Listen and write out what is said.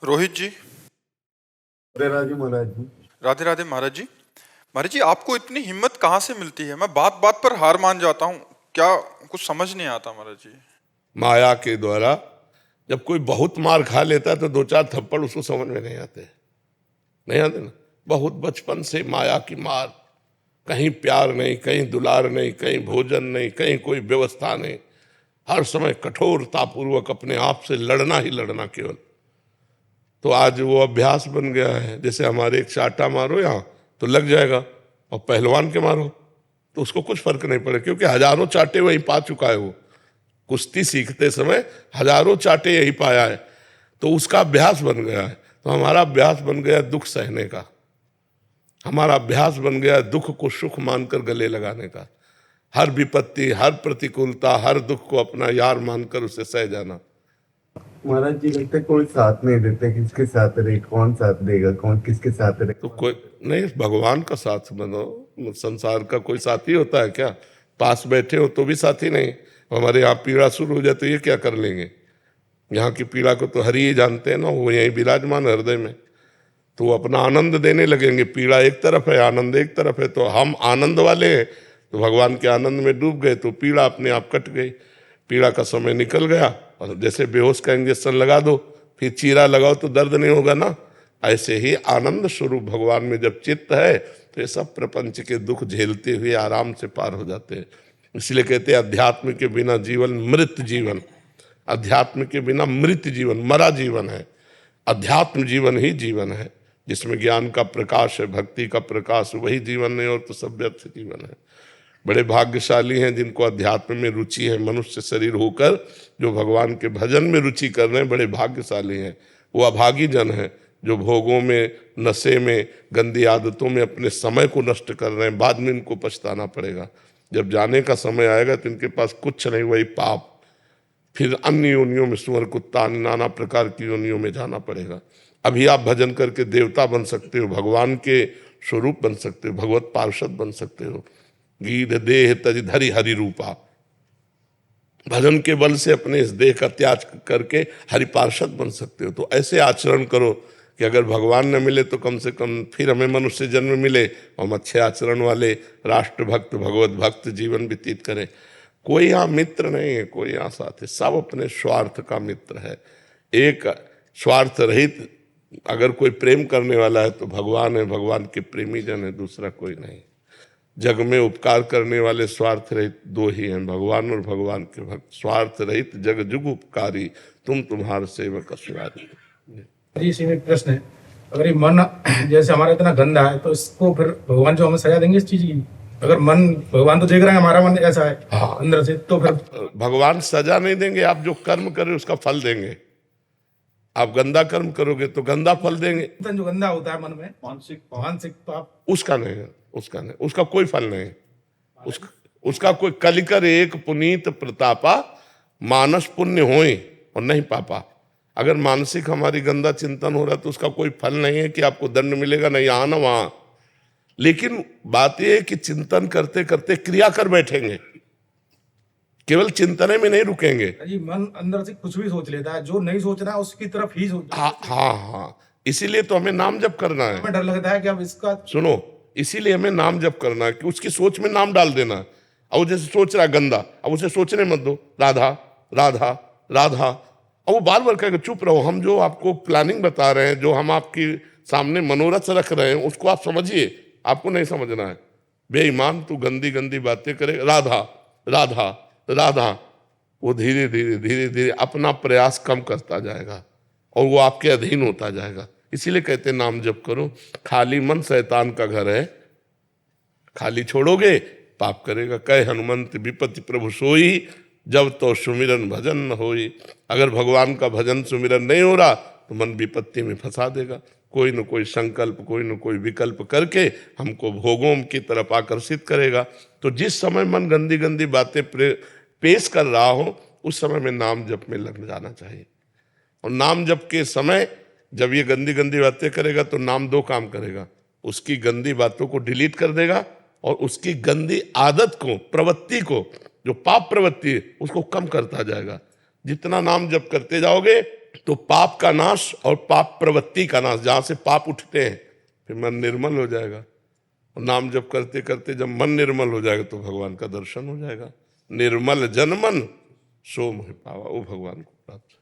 रोहित जी। राधे राधे महाराज जी। राधे राधे महाराज जी। महाराज जी, आपको इतनी हिम्मत कहाँ से मिलती है? मैं बात बात पर हार मान जाता हूँ। क्या कुछ समझ नहीं आता महाराज जी। माया के द्वारा जब कोई बहुत मार खा लेता है तो दो चार थप्पड़ उसको समझ में नहीं आते ना। बहुत बचपन से माया की मार, कहीं प्यार नहीं, कहीं दुलार नहीं, कहीं भोजन नहीं, कहीं कोई व्यवस्था नहीं, हर समय कठोरतापूर्वक अपने आप से लड़ना ही लड़ना केवल। तो आज वो अभ्यास बन गया है। जैसे हमारे एक चाटा मारो यहाँ तो लग जाएगा, और पहलवान के मारो तो उसको कुछ फर्क नहीं पड़े, क्योंकि हजारों चाटे वहीं पा चुका है। वो कुश्ती सीखते समय हजारों चाटे यही पाया है, तो उसका अभ्यास बन गया है। तो हमारा अभ्यास बन गया दुख सहने का, हमारा अभ्यास बन गया दुख को सुख मानकर गले लगाने का। हर विपत्ति, हर प्रतिकूलता, हर दुख को अपना यार मानकर उसे सह जाना। महाराज जी, लगता है कोई साथ नहीं देते, किसके साथ रहे, कौन साथ देगा, कौन किसके साथ रहे। तो कोई नहीं, भगवान का साथ बनो। संसार का कोई साथी होता है क्या? पास बैठे हो तो भी साथी नहीं। हमारे यहाँ पीड़ा शुरू हो जाए तो ये क्या कर लेंगे? यहाँ की पीड़ा को तो हरि ही जानते हैं ना, वो यहीं विराजमान हृदय में। तो वो अपना आनंद देने लगेंगे। पीड़ा एक तरफ है, आनंद एक तरफ है। तो हम आनंद वाले हैं तो भगवान के आनंद में डूब गए, तो पीड़ा अपने आप कट गई। पीड़ा का समय निकल गया, और जैसे बेहोश का इंजेक्शन लगा दो, फिर चीरा लगाओ तो दर्द नहीं होगा ना। ऐसे ही आनंद स्वरूप भगवान में जब चित्त है तो ये सब प्रपंच के दुख झेलते हुए आराम से पार हो जाते हैं। इसलिए कहते हैं अध्यात्म के बिना जीवन मृत जीवन, अध्यात्म के बिना मृत जीवन, मरा जीवन है। अध्यात्म जीवन ही जीवन है, जिसमें ज्ञान का प्रकाश है, भक्ति का प्रकाश, वही जीवन है, और तो सब व्यर्थ जीवन है। बड़े भाग्यशाली हैं जिनको अध्यात्म में रुचि है, मनुष्य शरीर होकर जो भगवान के भजन में रुचि कर रहे हैं, बड़े भाग्यशाली हैं। वो अभागी जन हैं जो भोगों में, नशे में, गंदी आदतों में अपने समय को नष्ट कर रहे हैं। बाद में इनको पछताना पड़ेगा। जब जाने का समय आएगा तो इनके पास कुछ नहीं, वही पाप। फिर अन्य योनियों में, सुअर, कुत्ता, नाना प्रकार की योनियों में जाना पड़ेगा। अभी आप भजन करके देवता बन सकते हो, भगवान के स्वरूप बन सकते हो, भगवत पार्षद बन सकते हो। गीध देह तज धरि हरि रूपा, भजन के बल से अपने इस देह का त्याग करके हरि पार्षद बन सकते हो। तो ऐसे आचरण करो कि अगर भगवान न मिले तो कम से कम फिर हमें मनुष्य जन्म मिले, हम अच्छे आचरण वाले राष्ट्रभक्त, भगवत भक्त जीवन व्यतीत करें। कोई यहाँ मित्र नहीं है, कोई यहाँ साथ है, सब अपने स्वार्थ का मित्र है। एक स्वार्थ रहित अगर कोई प्रेम करने वाला है तो भगवान है, भगवान के प्रेमी जन है, दूसरा कोई नहीं। जग में उपकार करने वाले स्वार्थ रहित दो ही हैं, भगवान और भगवान के भक्त। स्वार्थ रहित जग जुग उपकारी, तुम तुम्हारे सेवक असुरारी। जी, इसी में प्रश्न है, अगर ये मन जैसे हमारा इतना गंदा है तो इसको फिर भगवान जो हमें सजा देंगे इस चीज की? अगर मन, भगवान तो देख रहे हैं हमारा मन ऐसा है हाँ, अंदर से, तो फिर भगवान सजा नहीं देंगे। आप जो कर्म करें उसका फल देंगे। आप गंदा कर्म करोगे तो गंदा फल देंगे। जो गंदा होता है मन में, मानसिक पाप, उसका नहीं है, उसका कोई फल नहीं। उसका कोई कलिकर एक पुनीत प्रतापा, मानस पुण्य होए और नहीं पापा। अगर मानसिक हमारी गंदा चिंतन हो रहा है तो उसका कोई फल नहीं है कि आपको दंड मिलेगा, नहीं यहाँ ना वहां। लेकिन बात यह है कि चिंतन करते करते क्रिया कर बैठेंगे, केवल चिंतने में नहीं रुकेंगे। जी, मन अंदर से कुछ भी सोच लेता है, जो नहीं सोचना है उसकी तरफ ही सोचता है। हाँ, इसीलिए तो हमें नाम जप करना है। हमें डर लगता है कि अब इसका, सुनो, इसीलिए हमें नाम जप करना है कि उसकी सोच में नाम डाल देना। अब वो जैसे सोच रहा है गंदा, अब उसे सोचने मत दो, राधा राधा राधा। अब वो बार बार कहेगा चुप रहो। हम जो आपको प्लानिंग बता रहे हैं, जो हम आपके सामने मनोरथ रख रहे हैं, उसको आप समझिए। आपको नहीं समझना है। बेईमान, तू गंदी गंदी बातें करे, राधा राधा राधा। वो धीरे धीरे धीरे धीरे अपना प्रयास कम करता जाएगा और वो आपके अधीन होता जाएगा। इसीलिए कहते हैं नाम जप करो। खाली मन शैतान का घर है, खाली छोड़ोगे पाप करेगा। कहे हनुमंत विपत्ति प्रभु सोई, जब तो सुमिरन भजन न होई। अगर भगवान का भजन सुमिरन नहीं हो रहा तो मन विपत्ति में फंसा देगा। कोई न कोई संकल्प, कोई न कोई विकल्प करके हमको भोगों की तरफ आकर्षित करेगा। तो जिस समय मन गंदी गंदी बातें पेश कर रहा हो, उस समय में नाम जप में लग जाना चाहिए। और नाम जप के समय जब ये गंदी गंदी बातें करेगा तो नाम दो काम करेगा। उसकी गंदी बातों को डिलीट कर देगा और उसकी गंदी आदत को, प्रवृत्ति को, जो पाप प्रवृत्ति है, उसको कम करता जाएगा। जितना नाम जप करते जाओगे तो पाप का नाश और पाप प्रवृत्ति का नाश, जहां से पाप उठते हैं फिर मन निर्मल हो जाएगा। और नाम जप करते करते जब मन निर्मल हो जाएगा तो भगवान का दर्शन हो जाएगा। निर्मल जन मन सो मोहि पावा, वो भगवान को प्राप्त।